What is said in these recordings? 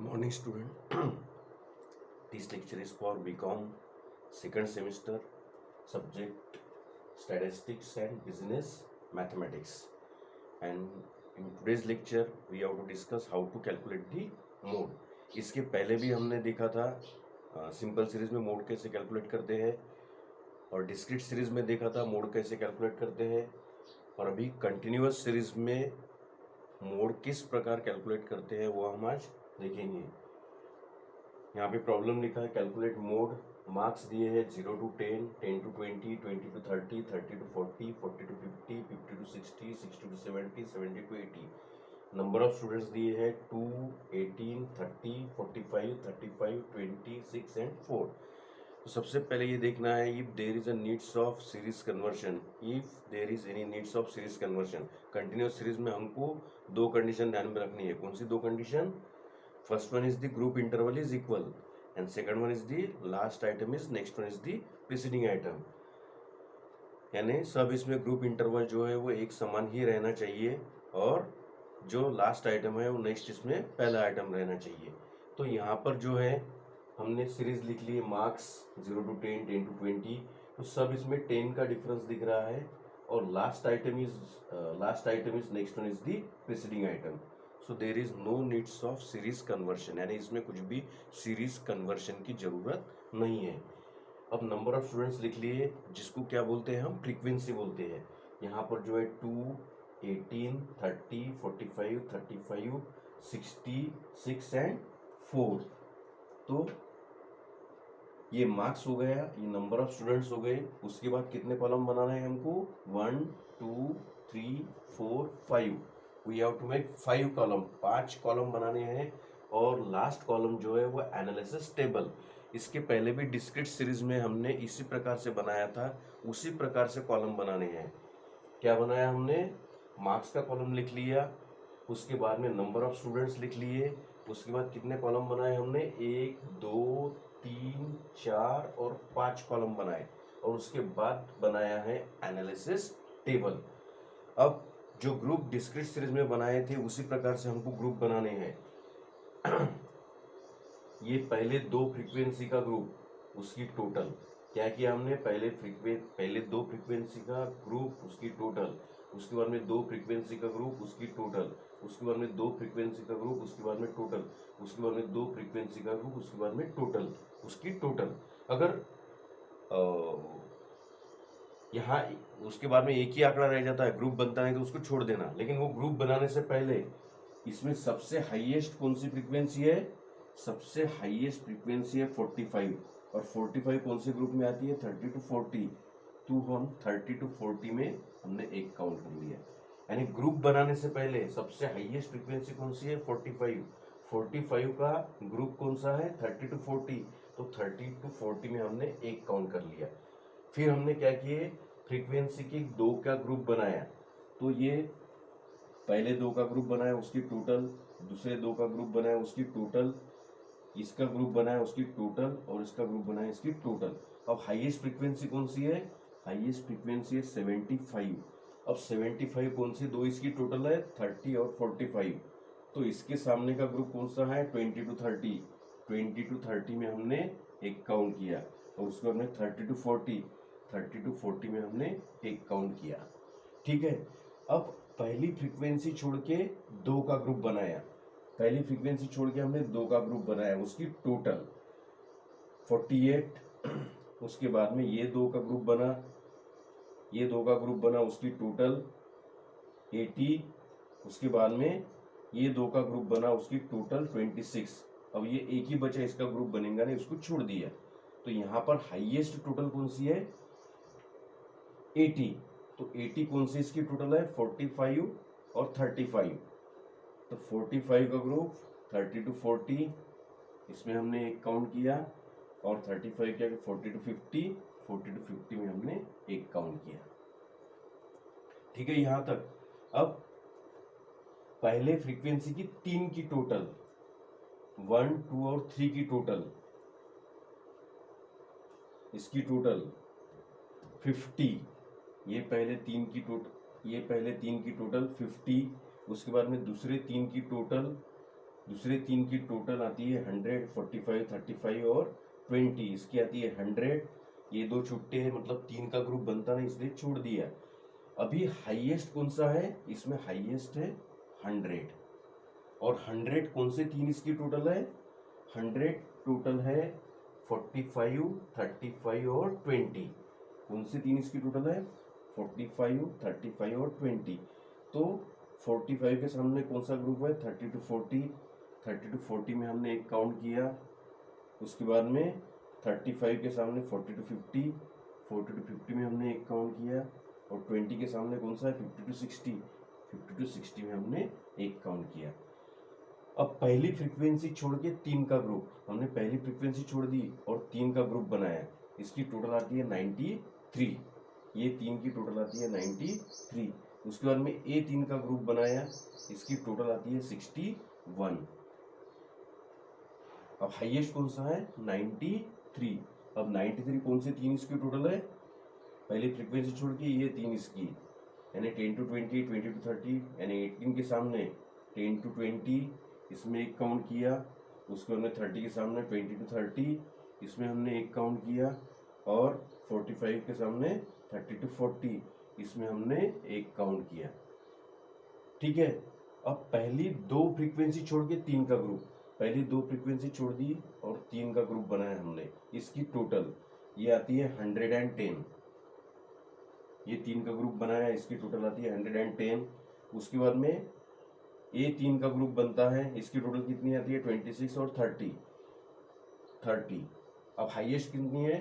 Morning student. This lecture is for BCom second semester, subject statistics and business mathematics. And in today's lecture we have to discuss how to calculate the mode. इसके पहले भी हमने देखा था simple series में mode कैसे calculate करते हैं, और डिस्क्रीट सीरीज में देखा था मोड कैसे कैलकुलेट करते हैं, और अभी कंटिन्यूअस सीरीज में मोड किस प्रकार कैलकुलेट करते हैं वो हम आज देखेंगे। यहाँ पे प्रॉब्लम लिखा है कैलकुलेट मोड, मार्क्स दिए हैं 0 to 10, 10 to 20, 20 to 30, 30 to 40, 40 to 50, 50 to 60, 60 to 70, 70 to 80। Number of students दिए हैं 2, 18, 30, 45, 35, 26 एंड 4। तो सबसे पहले ये देखना है if there is a needs of series conversion, if there is any needs of series conversion. Continuous series में हमको दो कंडीशन ध्यान में रखनी है। कौन सी दो condition? First one is the group interval is equal, and second one is the last item is next one is the preceding item। यानी सब इसमें ग्रुप इंटरवल जो है वो एक समान ही रहना चाहिए, और जो लास्ट आइटम है वो नेक्स्ट इसमें पहला आइटम रहना चाहिए। तो यहाँ पर जो है हमने सीरीज लिख ली है मार्क्स 0 to 10, 10 to 20। तो सब इसमें 10 का डिफरेंस दिख रहा है, और last item is next one is the preceding item. So there is no needs of series conversion, यानी इसमें कुछ भी सीरीज कन्वर्शन की जरूरत नहीं है। अब नंबर ऑफ स्टूडेंट्स लिख लिए, जिसको क्या बोलते हैं हम? फ्रीक्वेंसी बोलते हैं। यहाँ पर जो है 2, 18, 30, 45, 35, 60, 6 एंड 4। तो ये मार्क्स हो गया, ये नंबर ऑफ स्टूडेंट्स हो गए। उसके बाद कितने कॉलम बनाना है हमको? 1, 2, 3, 4, 5। We have to make 5 column, 5 column बनाने हैं। और लास्ट कॉलम जो है वो एनालिसिस टेबल। इसके पहले भी डिस्क्रीट सीरीज में हमने इसी प्रकार से बनाया था, उसी प्रकार से कॉलम बनाने हैं। क्या बनाया हमने? मार्क्स का कॉलम लिख लिया, उसके बाद में नंबर ऑफ स्टूडेंट्स लिख लिए। उसके बाद कितने कॉलम बनाए हमने? 1, 2, 3, 4 और 5 कॉलम बनाए, और उसके बाद बनाया है एनालिसिस टेबल। अब जो ग्रुप डिस्क्रीट सीरीज में बनाए थे उसी प्रकार से हमको ग्रुप बनाने हैं। ये पहले दो फ्रीक्वेंसी का ग्रुप, उसकी टोटल क्या किया हमने? पहले दो फ्रीक्वेंसी का ग्रुप, उसकी टोटल। उसके बाद में दो फ्रीक्वेंसी का ग्रुप, उसकी टोटल। उसके बाद में दो फ्रीक्वेंसी का ग्रुप, उसके बाद में टोटल। उसके बाद में दो फ्रीक्वेंसी का ग्रुप, उसके बाद में टोटल, उसकी टोटल। अगर यहाँ उसके बाद में एक ही आंकड़ा रह जाता है, ग्रुप बनता है, तो उसको छोड़ देना। लेकिन वो ग्रुप बनाने से पहले इसमें सबसे हाईएस्ट कौन सी फ्रीक्वेंसी है? सबसे हाईएस्ट फ्रीक्वेंसी है 45। और 45 कौन से ग्रुप में आती है? 30 to 40। तो हम 30 to 40 में हमने एक काउंट कर लिया। यानी ग्रुप बनाने से पहले सबसे हाईएस्ट फ्रीक्वेंसी कौन सी है? 45। 45 का ग्रुप कौन सा है? 30 to 40। तो 30 to 40 में हमने एक काउंट कर लिया। फिर हमने क्या किए? फ्रीक्वेंसी की दो का ग्रुप बनाया। तो ये पहले दो का ग्रुप बनाया, उसकी टोटल। दूसरे दो का ग्रुप बनाया, उसकी टोटल। इसका ग्रुप बनाया, उसकी टोटल। और इसका ग्रुप बनाया, इसकी टोटल। अब हाईएस्ट फ्रीक्वेंसी कौन सी है? हाईएस्ट फ्रीक्वेंसी है 75। अब 75 कौन सी? दो इसकी टोटल है 30 और 45। तो इसके सामने का ग्रुप कौन सा है? 20 to 30। 20 to 30 में हमने एक काउंट किया, और उसके बाद में 30 to 40। 30 to 40 में हमने एक काउंट किया। ठीक है। अब पहली फ्रीक्वेंसी छोड़ के दो का ग्रुप बनाया। पहली फ्रीक्वेंसी छोड़ के हमने दो का ग्रुप बनाया, उसकी टोटल 48। उसके बाद में ये दो का ग्रुप बना, ये दो का ग्रुप बना, उसकी टोटल 80। उसके बाद में ये दो का ग्रुप बना, उसकी टोटल 26। अब ये एक ही बचा, इसका ग्रुप बनेगा नहीं, उसको छोड़ दिया। तो यहाँ पर हाईएस्ट टोटल कौन सी है? 80। तो 80 कौन सी इसकी टोटल है? 45 और 35। तो 45 का ग्रुप 30 to 40, इसमें हमने एक काउंट किया। और 35 क्या? 40 to 50। 40 to 50 में हमने एक काउंट किया। ठीक है यहां तक। अब पहले फ्रीक्वेंसी की तीन की टोटल, 1, 2 और 3 की टोटल, इसकी टोटल 50। ये पहले तीन की टोटल 50। उसके बाद में दूसरे तीन की टोटल दूसरे 3 की टोटल आती है 100, 45, 35 और 20। इसकी आती है 100। ये दो छुट्टे हैं, मतलब 3 का ग्रुप बनता नहीं, इसलिए छोड़ दिया। अभी हाईएस्ट कौन सा है, इसमें हाईएस्ट है 100। और 100 कौन से 3 इसकी टोटल है, 100 टोटल है 45, 35 और 20। कौन से 3 इसकी टोटल है, 45, 35 और 20। तो 45 के सामने कौन सा ग्रुप है, 30 to 40। 30 to 40 में हमने एक काउंट किया। उसके बाद में 35 के सामने 40 to 50। 40 to 50 में हमने एक काउंट किया। और 20 के सामने कौन सा है, 50 to 60। 50 to 60 में हमने एक काउंट किया। अब पहली फ्रीक्वेंसी छोड़ के 3 का ग्रुप, हमने पहली फ्रीक्वेंसी छोड़ दी और 3 का ग्रुप बनाया। इसकी टोटल आती है 93। ये 3 की टोटल आती है 93। उसके बाद में A3 का ग्रुप बनाया, इसकी टोटल आती है 61। अब हाईएस्ट कौन सा है, 93। अब 93 कौन से 3 इसकी टोटल है, पहली फ्रीक्वेंसी छोड़ के ये 3 इसकी, यानी 10 to 20, 20 to 30, यानी 18 के सामने 10 to 20 इसमें एक काउंट किया। उसको हमने 30 के सामने 20 to 30 इसमें हमने एक काउंट किया। और 45 के सामने 30 to 40 इसमें हमने एक काउंट किया। ठीक है। अब पहली दो फ्रीक्वेंसी छोड़ के 3 का ग्रुप, पहली दो फ्रीक्वेंसी छोड़ दी और 3 का ग्रुप बनाया हमने। इसकी टोटल ये आती है 110। ये 3 का ग्रुप बनाया, इसकी टोटल आती है 110। उसके बाद में A3 का ग्रुप बनता है, इसकी टोटल कितनी आती है, 26 और 30। अब हाईएस्ट कितनी है,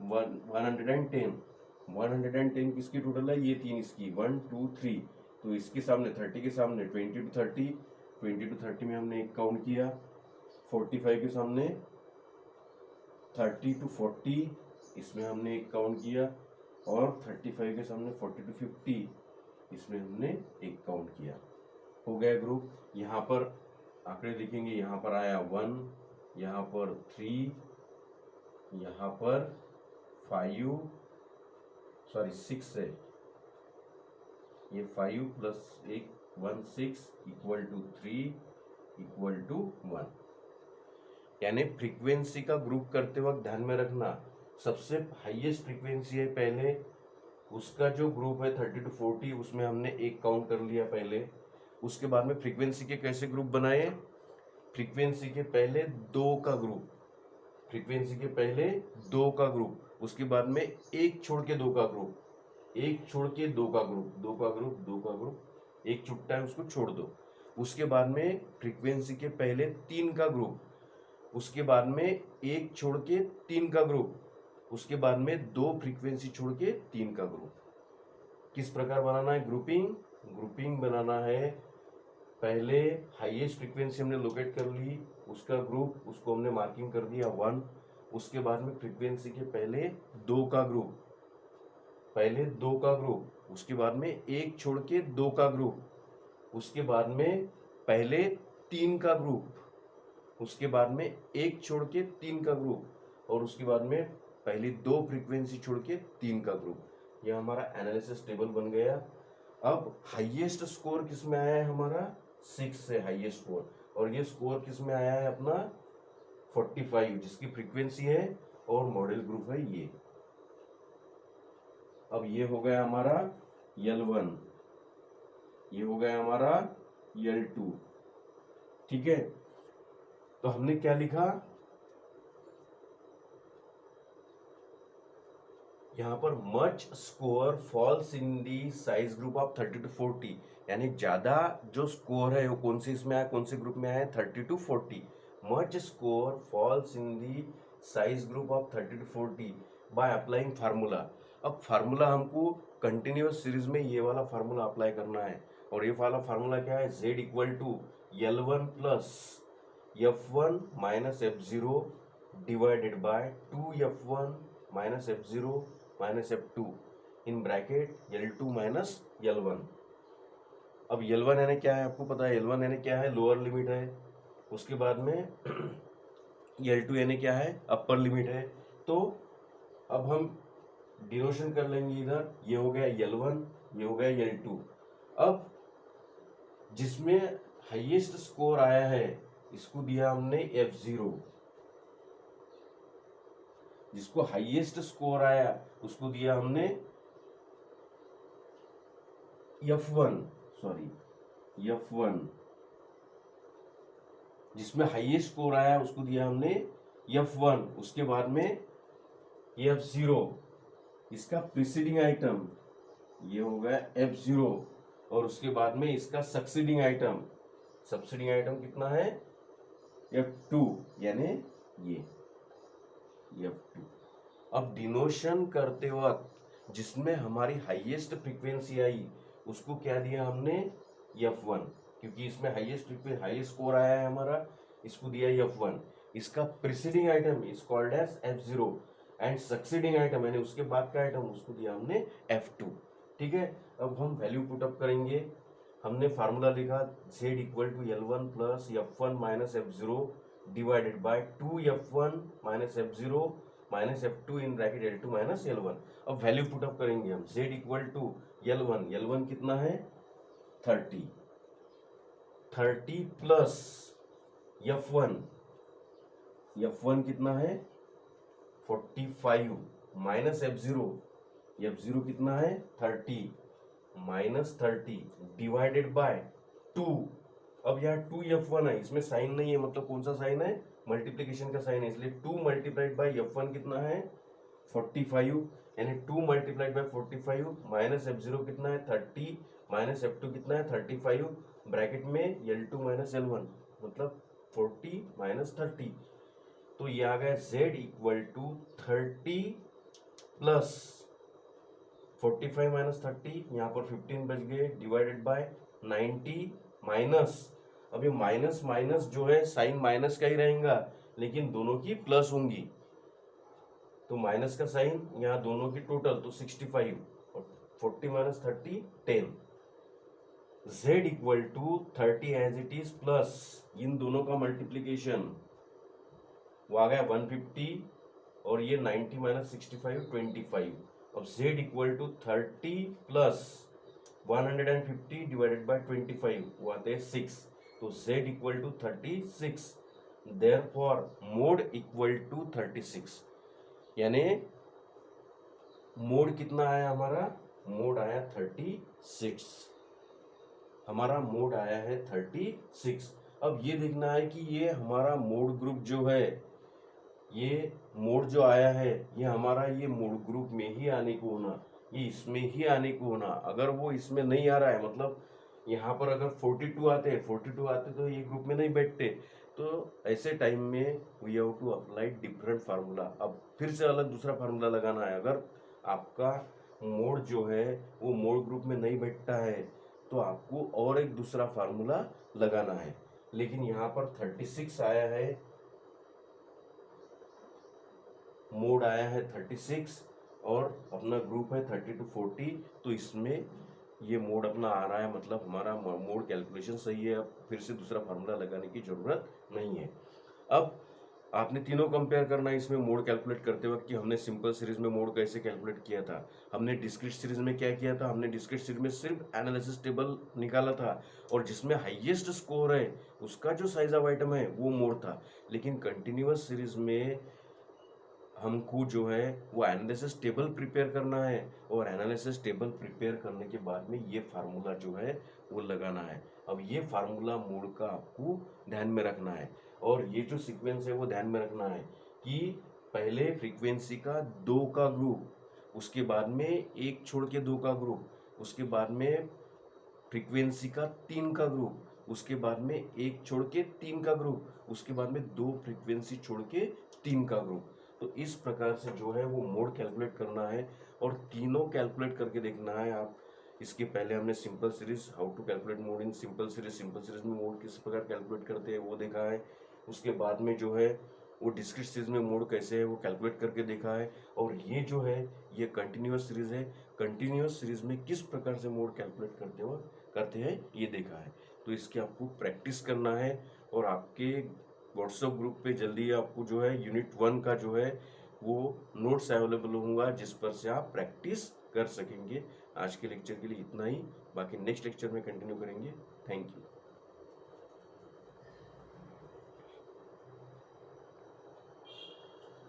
110। 110 किसकी टोटल है, ये 3 इसकी, 1 2 3। तो इसके सामने 30 के सामने 20 to 30। 20 to 30 में हमने एक काउंट किया। 45 के सामने 30 to 40 इसमें हमने एक काउंट किया। और 35 के सामने 40 to 50 इसमें हमने एक काउंट किया। हो गया ग्रुप। यहाँ पर आंकड़े लिखेंगे, यहाँ पर आया 1, यहाँ पर 3, यहाँ पर 6 है। ये 5 plus 1 1 6 equal to 3 equal to 1। यानी फ्रीक्वेंसी का ग्रुप करते वक्त ध्यान में रखना, सबसे हाईएस्ट फ्रीक्वेंसी है पहले, उसका जो ग्रुप है 30 to 40 उसमें हमने एक काउंट कर लिया पहले। उसके बाद में फ्रीक्वेंसी के कैसे ग्रुप बनाए, फ्रीक्वेंसी के पहले 2 का ग्रुप, फ्रीक्वेंसी के पहले 2 का ग्रुप, उसके बाद में एक छोड़ के 2 का ग्रुप, एक छोड़ के 2 का ग्रुप, 2 का ग्रुप, 2 का ग्रुप, एक छुट्टा है उसको छोड़ दो। उसके बाद में फ्रीक्वेंसी के पहले 3 का ग्रुप, उसके बाद में एक छोड़ के 3 का ग्रुप, उसके बाद में 2 फ्रीक्वेंसी छोड़ के 3 का ग्रुप। किस प्रकार बनाना है ग्रुपिंग, ग्रुपिंग बनाना है। पहले हाईएस्ट फ्रीक्वेंसी हमने लोकेट कर ली, उसका ग्रुप, उसको हमने मार्किंग कर दिया 1। उसके बाद में फ्रीक्वेंसी के पहले 2 का ग्रुप, पहले 2 का ग्रुप, उसके बाद में एक छोड़ के 2 का ग्रुप, उसके बाद में पहले 3 का ग्रुप, उसके बाद में एक छोड़ के 3 का ग्रुप, और उसके बाद में पहली 2 फ्रीक्वेंसी छोड़ के 3 का ग्रुप। यह हमारा एनालिसिस टेबल बन गया। अब हाईएस्ट स्कोर किस में आया है, हमारा 6 से हाईएस्ट स्कोर, और ये स्कोर किस में आया है अपना 45, जिसकी फ्रीक्वेंसी है और मॉडल ग्रुप है ये। अब ये हो गया हमारा L1, ये हो गया हमारा L2। ठीक है। तो हमने क्या लिखा, यहाँ पर much score falls in the size group of 30 to 40, यानी ज्यादा जो स्कोर है वो कौन से इसमें आया, कौन से ग्रुप में आया, 30 to 40। Much score falls in the size group of 30 to 40 by applying formula. अब फार्मूला हमको कंटिन्यूअस सीरीज में ये वाला फार्मूला अप्लाई करना है, और ये वाला फार्मूला क्या है, Z equal to L1 plus F1 minus F0 divided by 2F1 minus F0 minus F2 in bracket L2 minus L1। अब L1 यानी क्या है, आपको पता है L1 यानी क्या है, लोअर लिमिट है। उसके बाद में L2 यानी क्या है, अपर लिमिट है। तो अब हम डिनोशन कर लेंगे, इधर ये हो गया L1, ये हो गया L2। अब जिसमें हाईएस्ट स्कोर आया है इसको दिया हमने F0, जिसको हाईएस्ट स्कोर आया उसको दिया हमने F1, जिसमें हाईएस्ट स्कोर आया उसको दिया हमने F1, उसके बाद में F0, इसका प्रीसीडिंग आइटम ये हो गया F0, और उसके बाद में इसका सक्सीडिंग आइटम कितना है F2, यानी ये F2। अब डिनोशन करते वक्त जिसमें हमारी हाईएस्ट फ्रीक्वेंसी आई उसको क्या दिया हमने F1, क्योंकि इसमें हाईएस्ट स्कोर आया है हमारा, इसको दिया F1। इसका preceding item is called as F0 and succeeding item यानी उसके बाद का आइटम उसको दिया हमने F2। ठीक है, अब हम वैल्यू पुटअप करेंगे। हमने फार्मूला लिखा Z equal to L1 plus F1 minus F0 divided by 2F1 minus F0 minus F2 in bracket L2 minus L1। अब वैल्यू पुटअप करेंगे हम। Z इक्वल टू L1 कितना है 30 प्लस F1 कितना है 45 माइनस F0 कितना है 30 माइनस 30 डिवाइडेड बाय 2। अब यहाँ 2F1 है, इसमें साइन नहीं है, मतलब कौन सा साइन है, मल्टीप्लीकेशन का साइन है, इसलिए 2 मल्टीप्लाइड बाय F1 कितना है 45, यानी 2 मल्टीप्लाइड बाय 45 माइनस F0 कितना है 30 माइनस F2 कितना है 35 ब्रैकेट में L2 माइनस L1 मतलब 40 माइनस 30। तो ये आ गया Z equal to 30 plus 45 minus 30, यहाँ पर 15 बच गए डिवाइडेड बाय 90 माइनस, अब ये माइनस माइनस जो है साइन माइनस का ही रहेगा लेकिन दोनों की प्लस होंगी, तो माइनस का साइन यहाँ दोनों की टोटल तो 65 और 40 minus 30 10। Z equal to 30 as it is plus इन दोनों का मल्टीप्लीकेशन वो आ गया 150 और ये 90 माइनस 65 25। अब Z equal to 30 plus 150 divided by 25 वो आते हैं 6, तो Z equal to 36, therefore mode equal to 36, यानी मोड कितना आया हमारा, मोड आया 36, हमारा मोड आया है 36। अब ये देखना है कि ये हमारा मोड ग्रुप जो है, ये मोड जो आया है ये हमारा ये मोड ग्रुप में ही आने को होना, ये इसमें ही आने को होना। अगर वो इसमें नहीं आ रहा है, मतलब यहाँ पर अगर 42 आते तो ये ग्रुप में नहीं बैठते, तो ऐसे टाइम में we have to apply different formula. अब फिर से अलग दूसरा फार्मूला लगाना है। अगर आपका मोड जो है वो मोड ग्रुप में नहीं बैठता है तो आपको और एक दूसरा फार्मूला लगाना है। लेकिन यहाँ पर 36 आया है, मोड आया है 36 और अपना ग्रुप है 30 to 40, तो इसमें ये मोड अपना आ रहा है, मतलब हमारा मोड कैलकुलेशन सही है। अब फिर से दूसरा फार्मूला लगाने की जरूरत नहीं है। अब आपने तीनों कंपेयर करना है इसमें मोड कैलकुलेट करते वक्त कि हमने सिंपल सीरीज में मोड कैसे कैलकुलेट किया था, हमने डिस्क्रीट सीरीज में क्या किया था, हमने डिस्क्रीट सीरीज में सिर्फ एनालिसिस टेबल निकाला था और जिसमें हाईएस्ट स्कोर है उसका जो साइज ऑफ आइटम है वो मोड था। लेकिन कंटिन्यूअस सीरीज में हमको जो है वो एनालिसिस टेबल प्रिपेयर करना है और एनालिसिस टेबल प्रिपेयर करने के बाद में ये फार्मूला जो है वो लगाना है। अब ये फार्मूला मोड का आपको ध्यान में रखना है और ये जो सीक्वेंस है वो ध्यान में रखना है कि पहले फ्रीक्वेंसी का 2 का ग्रुप, उसके बाद में एक छोड़ के 2 का ग्रुप, उसके बाद में फ्रीक्वेंसी का 3 का ग्रुप, उसके बाद में एक छोड़ के 3 का ग्रुप, उसके बाद में 2 फ्रीक्वेंसी छोड़ के 3 का ग्रुप। तो इस प्रकार से जो है वो मोड कैलकुलेट करना है और तीनों कैलकुलेट करके देखना है आप। इसके पहले हमने simple series how to calculate mode in simple series में मोड किस प्रकार कैलकुलेट करते हैं वो देखा है। उसके बाद में जो है वो डिस्क्रीट सीरीज में मोड कैसे है वो कैलकुलेट करके देखा है। और ये जो है ये कंटिन्यूअस सीरीज है, कंटिन्यूअस सीरीज में किस प्रकार से मोड कैलकुलेट करते हैं ये देखा है। तो इसकी आपको प्रैक्टिस करना है और आपके व्हाट्सएप ग्रुप पे जल्दी आपको जो है यूनिट 1 का जो है वो नोट्स अवेलेबल होगा जिस पर से आप प्रैक्टिस कर सकेंगे। आज के लेक्चर के लिए इतना ही, बाकी नेक्स्ट लेक्चर में कंटिन्यू करेंगे। Thank you.